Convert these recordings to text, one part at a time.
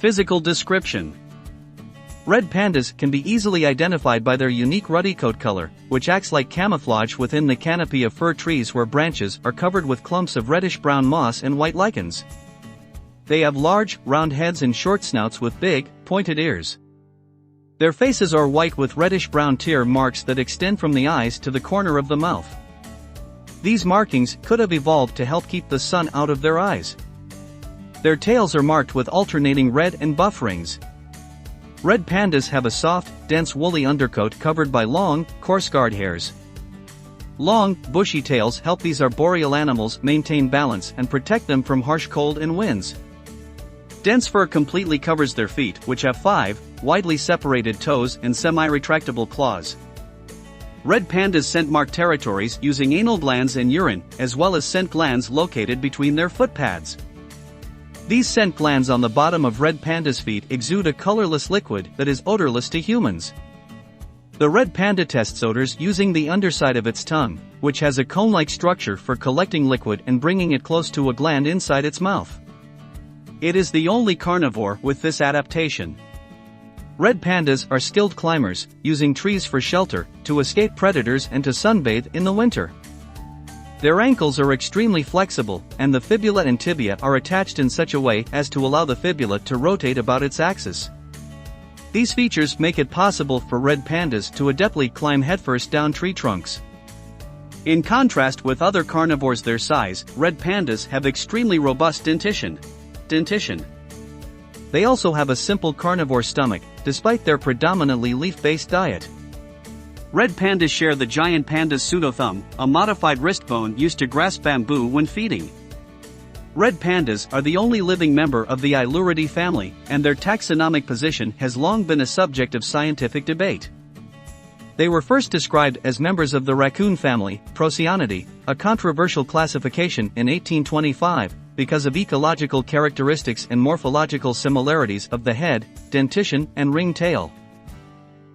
Physical description. Red pandas can be easily identified by their unique ruddy coat color, which acts like camouflage within the canopy of fir trees where branches are covered with clumps of reddish-brown moss and white lichens. They have large, round heads and short snouts with big, pointed ears. Their faces are white with reddish-brown tear marks that extend from the eyes to the corner of the mouth. These markings could have evolved to help keep the sun out of their eyes. Their tails are marked with alternating red and buff rings. Red pandas have a soft, dense woolly undercoat covered by long, coarse guard hairs. Long, bushy tails help these arboreal animals maintain balance and protect them from harsh cold and winds. Dense fur completely covers their feet, which have 5, widely separated toes and semi-retractable claws. Red pandas scent mark territories using anal glands and urine, as well as scent glands located between their foot pads. These scent glands on the bottom of red pandas' feet exude a colorless liquid that is odorless to humans. The red panda tests odors using the underside of its tongue, which has a cone-like structure for collecting liquid and bringing it close to a gland inside its mouth. It is the only carnivore with this adaptation. Red pandas are skilled climbers, using trees for shelter, to escape predators and to sunbathe in the winter. Their ankles are extremely flexible, and the fibula and tibia are attached in such a way as to allow the fibula to rotate about its axis. These features make it possible for red pandas to adeptly climb headfirst down tree trunks. In contrast with other carnivores their size, red pandas have extremely robust dentition. They also have a simple carnivore stomach, despite their predominantly leaf-based diet. Red pandas share the giant panda's pseudothumb, a modified wrist bone used to grasp bamboo when feeding. Red pandas are the only living member of the Ailuridae family, and their taxonomic position has long been a subject of scientific debate. They were first described as members of the raccoon family, Procyon, a controversial classification in 1825, because of ecological characteristics and morphological similarities of the head, dentition, and ringed tail.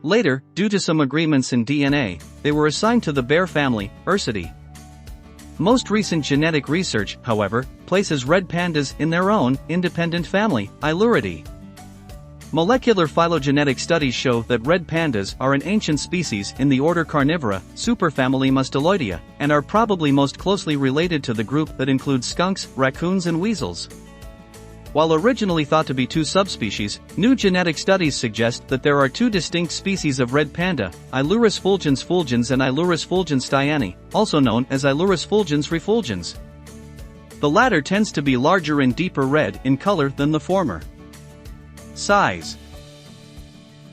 Later, due to some agreements in DNA, they were assigned to the bear family, Ursidae. Most recent genetic research, however, places red pandas in their own, independent family, Ailuridae. Molecular phylogenetic studies show that red pandas are an ancient species in the order Carnivora, superfamily Mustaloidea, and are probably most closely related to the group that includes skunks, raccoons and weasels. While originally thought to be 2 subspecies, new genetic studies suggest that there are 2 distinct species of red panda, Ailurus fulgens fulgens and Ailurus fulgens steyani, also known as Ailurus fulgens refulgens. The latter tends to be larger and deeper red in color than the former. Size.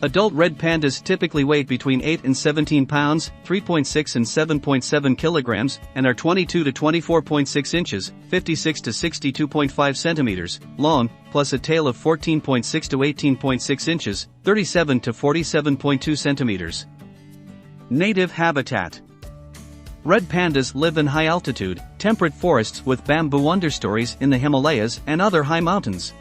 Adult red pandas typically weigh between 8 and 17 pounds, 3.6 and 7.7 kilograms, and are 22 to 24.6 inches, 56 to 62.5 centimeters, long, plus a tail of 14.6 to 18.6 inches, 37 to 47.2 centimeters. Native habitat. Red pandas live in high-altitude, temperate forests with bamboo understories in the Himalayas and other high mountains.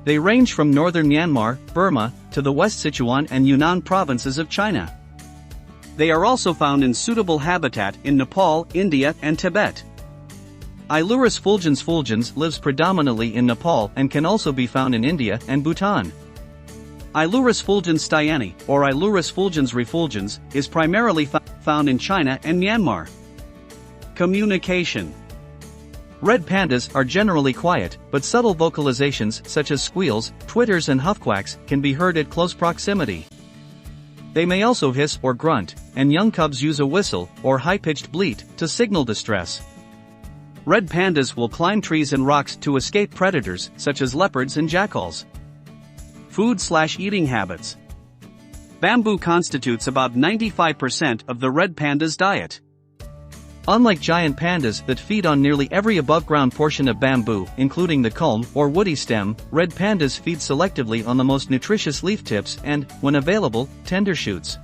They range from northern Myanmar, Burma, to the West Sichuan and Yunnan provinces of China. They are also found in suitable habitat in Nepal, India, and Tibet. Ailurus fulgens fulgens lives predominantly in Nepal and can also be found in India and Bhutan. Ailurus fulgens steyani, or Ailurus fulgens refulgens, is primarily found in China and Myanmar. Communication. Red pandas are generally quiet, but subtle vocalizations such as squeals, twitters and huffquacks can be heard at close proximity. They may also hiss or grunt, and young cubs use a whistle or high-pitched bleat to signal distress. Red pandas will climb trees and rocks to escape predators such as leopards and jackals. Food/eating habits. Bamboo constitutes about 95% of the red panda's diet. Unlike giant pandas that feed on nearly every above-ground portion of bamboo, including the culm or woody stem, red pandas feed selectively on the most nutritious leaf tips and, when available, tender shoots.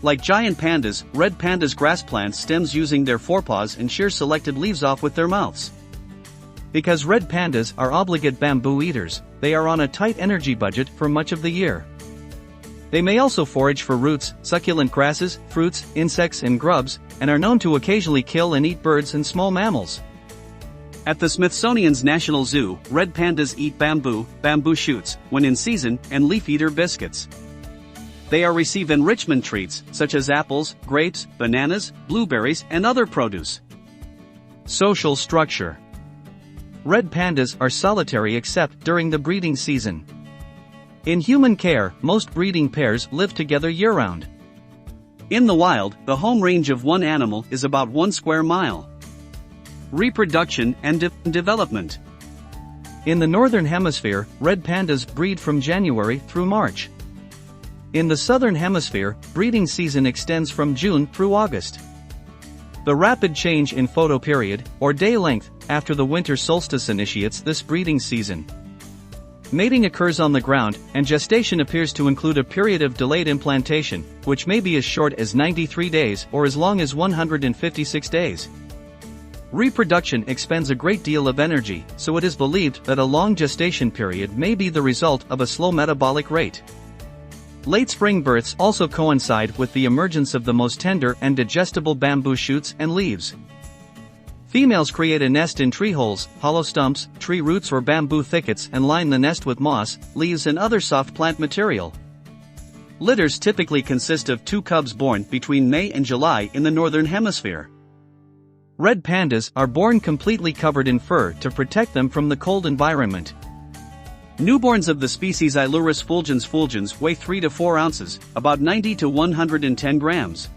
Like giant pandas, red pandas grasp plant stems using their forepaws and shear selected leaves off with their mouths. Because red pandas are obligate bamboo eaters, they are on a tight energy budget for much of the year. They may also forage for roots, succulent grasses, fruits, insects and grubs, and are known to occasionally kill and eat birds and small mammals. At the Smithsonian's National Zoo, red pandas eat bamboo shoots, when in season, and leaf-eater biscuits. They receive enrichment treats, such as apples, grapes, bananas, blueberries, and other produce. Social structure. Red pandas are solitary except during the breeding season. In human care, most breeding pairs live together year-round. In the wild, the home range of one animal is about 1 square mile. Reproduction and development. In the northern hemisphere, red pandas breed from January through March. In the southern hemisphere, breeding season extends from June through August. The rapid change in photoperiod, or day length, after the winter solstice initiates this breeding season. Mating occurs on the ground, and gestation appears to include a period of delayed implantation, which may be as short as 93 days or as long as 156 days. Reproduction expends a great deal of energy, so it is believed that a long gestation period may be the result of a slow metabolic rate. Late spring births also coincide with the emergence of the most tender and digestible bamboo shoots and leaves. Females create a nest in tree holes, hollow stumps, tree roots or bamboo thickets and line the nest with moss, leaves and other soft plant material. Litters typically consist of 2 cubs born between May and July in the northern hemisphere. Red pandas are born completely covered in fur to protect them from the cold environment. Newborns of the species Ilurus fulgens weigh 3 to 4 ounces, about 90 to 110 grams.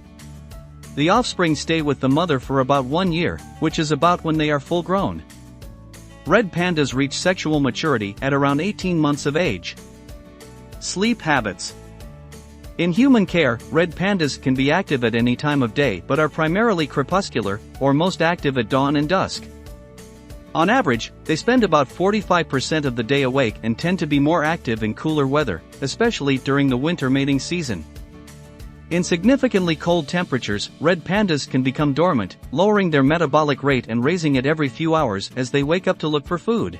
The offspring stay with the mother for about 1 year, which is about when they are full grown. Red pandas reach sexual maturity at around 18 months of age. Sleep habits. In human care, red pandas can be active at any time of day but are primarily crepuscular, or most active at dawn and dusk. On average, they spend about 45% of the day awake and tend to be more active in cooler weather, especially during the winter mating season. In significantly cold temperatures, red pandas can become dormant, lowering their metabolic rate and raising it every few hours as they wake up to look for food.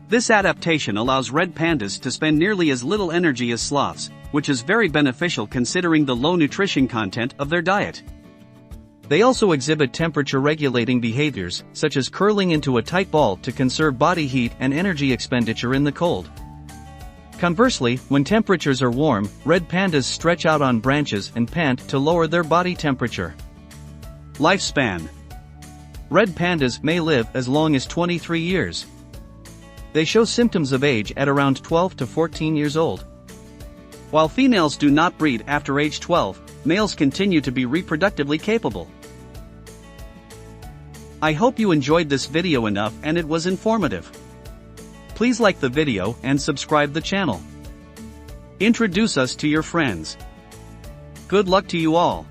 This adaptation allows red pandas to spend nearly as little energy as sloths, which is very beneficial considering the low nutrition content of their diet. They also exhibit temperature-regulating behaviors, such as curling into a tight ball to conserve body heat and energy expenditure in the cold. Conversely, when temperatures are warm, red pandas stretch out on branches and pant to lower their body temperature. Lifespan. Red pandas may live as long as 23 years. They show symptoms of age at around 12 to 14 years old. While females do not breed after age 12, males continue to be reproductively capable. I hope you enjoyed this video enough and it was informative. Please like the video and subscribe the channel. Introduce us to your friends. Good luck to you all.